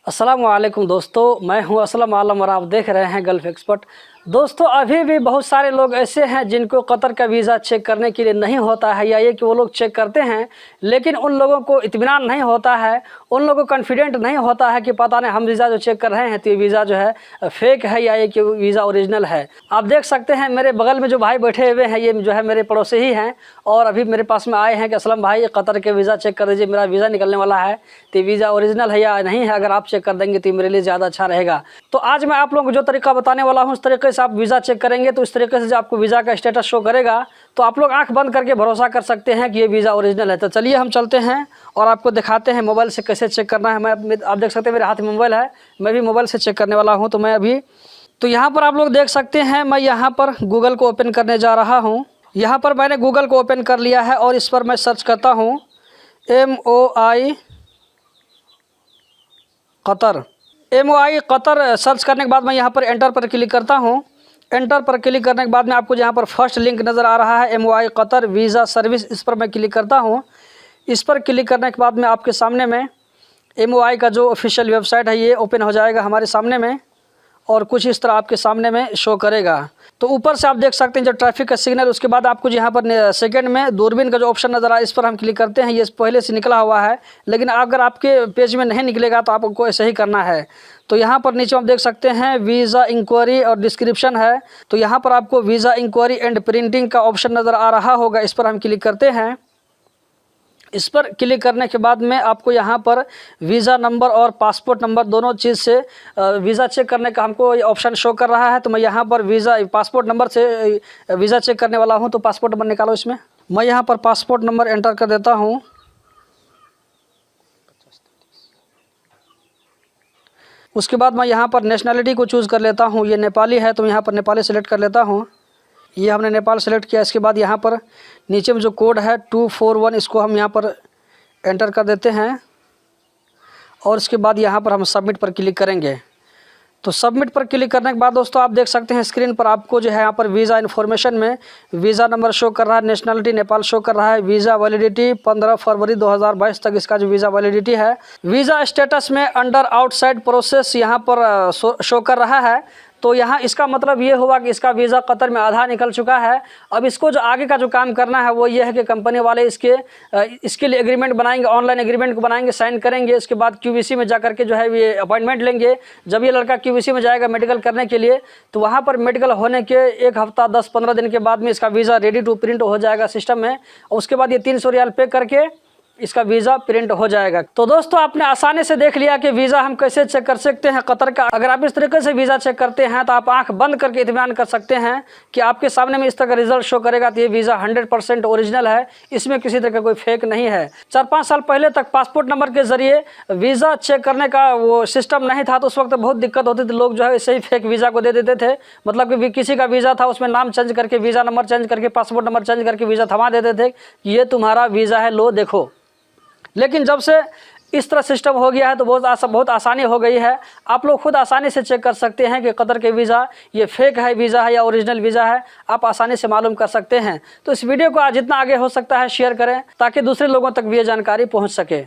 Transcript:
अस्सलाम वालेकुम दोस्तों, मैं हूं असलम आलम और आप देख रहे हैं गल्फ़ एक्सपर्ट। दोस्तों, अभी भी बहुत सारे लोग ऐसे हैं जिनको कतर का वीज़ा चेक करने के लिए नहीं होता है, या ये कि वो लोग चेक करते हैं लेकिन उन लोगों को इत्मीनान नहीं होता है, उन लोगों को कॉन्फिडेंट नहीं होता है कि पता नहीं हम वीज़ा जो चेक कर रहे हैं तो ये वीज़ा जो है फेक है या ये कि वीज़ा ओरिजिनल है। आप देख सकते हैं मेरे बगल में जो भाई बैठे हुए हैं, ये जो है मेरे पड़ोसी ही हैं और अभी मेरे पास में आए हैं कि असलम भाई कतर के वीज़ा चेक कर दीजिए, मेरा वीज़ा निकलने वाला है, तो वीज़ा ओरिजिनल है या नहीं है, अगर आप चेक कर देंगे तो मेरे लिए ज़्यादा अच्छा रहेगा। तो आज मैं आप लोगों को जो तरीका बताने वाला हूँ उस तरीके से आप वीज़ा चेक करेंगे तो इस तरीके से जो आपको वीज़ा का स्टेटस शो करेगा तो आप लोग आंख बंद करके भरोसा कर सकते हैं कि ये वीज़ा ओरिजिनल है। तो चलिए हम चलते हैं और आपको दिखाते हैं मोबाइल से कैसे चेक करना है। आप देख सकते हैं मेरे हाथ में मोबाइल है, मैं भी मोबाइल से चेक करने वाला हूँ। तो मैं अभी यहाँ पर आप लोग देख सकते हैं, मैं यहाँ पर गूगल को ओपन करने जा रहा हूँ। यहाँ पर मैंने गूगल को ओपन कर लिया है और इस पर मैं सर्च करता हूँ MOI कतर। सर्च करने के बाद मैं यहाँ पर एंटर पर क्लिक करता हूँ। एंटर पर क्लिक करने के बाद में आपको यहाँ पर फर्स्ट लिंक नज़र आ रहा है MOI कतर वीज़ा सर्विस, इस पर मैं क्लिक करता हूँ। इस पर क्लिक करने के बाद में आपके सामने में MOI का जो ऑफिशियल वेबसाइट है ये ओपन हो जाएगा हमारे सामने में और कुछ इस तरह आपके सामने में शो करेगा। तो ऊपर से आप देख सकते हैं जो ट्रैफिक का सिग्नल, उसके बाद आपको यहाँ पर सेकंड में दूरबीन का जो ऑप्शन नज़र आ, इस पर हम क्लिक करते हैं। ये पहले से निकला हुआ है, लेकिन अगर आपके पेज में नहीं निकलेगा तो आपको ऐसे ही करना है। तो यहाँ पर नीचे आप देख सकते हैं वीज़ा इंक्वायरी और डिस्क्रिप्शन है। तो यहाँ पर आपको वीज़ा इंक्वायरी एंड प्रिंटिंग का ऑप्शन नज़र आ रहा होगा, इस पर हम क्लिक करते हैं। इस पर क्लिक करने के बाद में आपको यहाँ पर वीज़ा नंबर और पासपोर्ट नंबर दोनों चीज़ से वीज़ा चेक करने का हमको ये ऑप्शन शो कर रहा है। तो मैं यहाँ पर पासपोर्ट नंबर से वीज़ा चेक करने वाला हूँ। तो पासपोर्ट नंबर निकालो इसमें। मैं यहाँ पर पासपोर्ट नंबर एंटर कर देता हूँ। उसके बाद मैं यहाँ पर नेशनलिटी को चूज़ कर लेता हूँ, ये नेपाली है तो यहाँ पर नेपाली सेलेक्ट कर लेता हूँ। ये हमने नेपाल सेलेक्ट किया। इसके बाद यहाँ पर नीचे में जो कोड है 241, इसको हम यहाँ पर एंटर कर देते हैं और इसके बाद यहाँ पर हम सबमिट पर क्लिक करेंगे। तो सबमिट पर क्लिक करने के बाद दोस्तों आप देख सकते हैं स्क्रीन पर आपको जो है यहाँ पर वीज़ा इन्फॉर्मेशन में वीज़ा नंबर शो कर रहा है, नेशनलिटी नेपाल शो कर रहा है, वीज़ा वैलिडिटी 15 फरवरी 2022 तक इसका जो वीज़ा वैलिडिटी है। वीज़ा स्टेटस में अंडर आउटसाइड प्रोसेस यहाँ पर शो कर रहा है। तो यहाँ इसका मतलब ये हुआ कि इसका वीज़ा कतर में आधा निकल चुका है। अब इसको जो आगे का जो काम करना है वो ये है कि कंपनी वाले इसके लिए एग्रीमेंट बनाएंगे, ऑनलाइन एग्रीमेंट को बनाएंगे, साइन करेंगे। इसके बाद QVC में जा करके जो है ये अपॉइंटमेंट लेंगे। जब ये लड़का QVC में जाएगा मेडिकल करने के लिए, तो वहाँ पर मेडिकल होने के 1 हफ्ता 10-15 दिन के बाद में इसका वीज़ा रेडी टू प्रिंट हो जाएगा सिस्टम में। और उसके बाद ये 300 रियाल पे करके इसका वीज़ा प्रिंट हो जाएगा। तो दोस्तों आपने आसानी से देख लिया कि वीज़ा हम कैसे चेक कर सकते हैं कतर का। अगर आप इस तरीके से वीज़ा चेक करते हैं तो आप आंख बंद करके इत्मीनान कर सकते हैं कि आपके सामने में इस तरह का रिजल्ट शो करेगा तो ये वीज़ा 100% ओरिजिनल है, इसमें किसी तरह का कोई फेक नहीं है। 4-5 साल पहले तक पासपोर्ट नंबर के ज़रिए वीज़ा चेक करने का वो सिस्टम नहीं था, तो उस वक्त बहुत दिक्कत होती थी। लोग जो है सही फेक वीज़ा को दे देते थे, मतलब कि किसी का वीज़ा था उसमें नाम चेंज करके, वीज़ा नंबर चेंज करके, पासपोर्ट नंबर चेंज करके वीज़ा थमा देते थे कि ये तुम्हारा वीज़ा है, लो देखो। लेकिन जब से इस तरह सिस्टम हो गया है तो बहुत आसानी हो गई है। आप लोग खुद आसानी से चेक कर सकते हैं कि कतर के वीज़ा ये फेक है वीज़ा है या ओरिजिनल वीज़ा है, आप आसानी से मालूम कर सकते हैं। तो इस वीडियो को जितना आगे हो सकता है शेयर करें ताकि दूसरे लोगों तक भी ये जानकारी पहुंच सके।